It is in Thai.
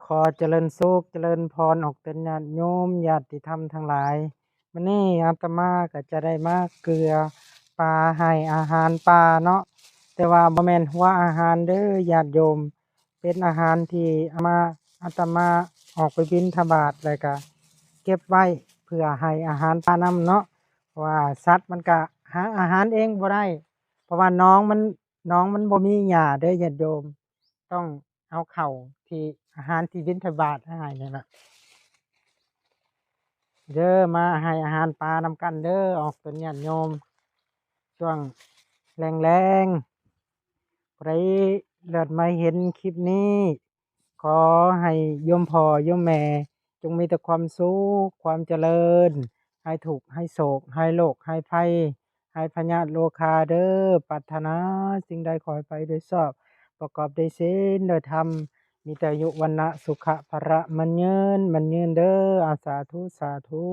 ขอเจริญสุขเจริญพรออกเป็นญาติโยมญาติธรรมทั้งหลายมื้อนี้อาตมาก็จะได้มาเกลือปลาให้อาหารปลาเนาะแต่ว่าบ่แม่นหัวอาหารเด้อญาติโยมเป็นอาหารที่อาตมาออกไปบิณฑบาตแล้วก็เก็บไว้เพื่อให้อาหารปลานำเนาะเพราะว่าสัตว์มันก็หาอาหารเองบ่ได้เพราะว่าน้องมันบ่มีหญ้าเด้อญาติโยม ต้องเอาเข้าวที่อาหารที่บิณฑบาตให้นี่ล่ะเด้อมาให้อาหารปลานำกันเด้อออกเป็นญาติโยมช่วงแลงๆผู้ใดเลิศมาเห็นคลิปนี้ขอให้โยมพ่อโยมแม่จงมีแต่ความสุขความเจริญหายทุกข์หายโศกหายโรคหายภัยหายพยาธิโรคาเด้อปรารถนาสิ่งใดขอให้ไปโดยชอบประกอบด้วยศีลด้วยธรรม มีแต่อายุวันนะสุขะพละมันยืนเด้ออาสาธุสาธุ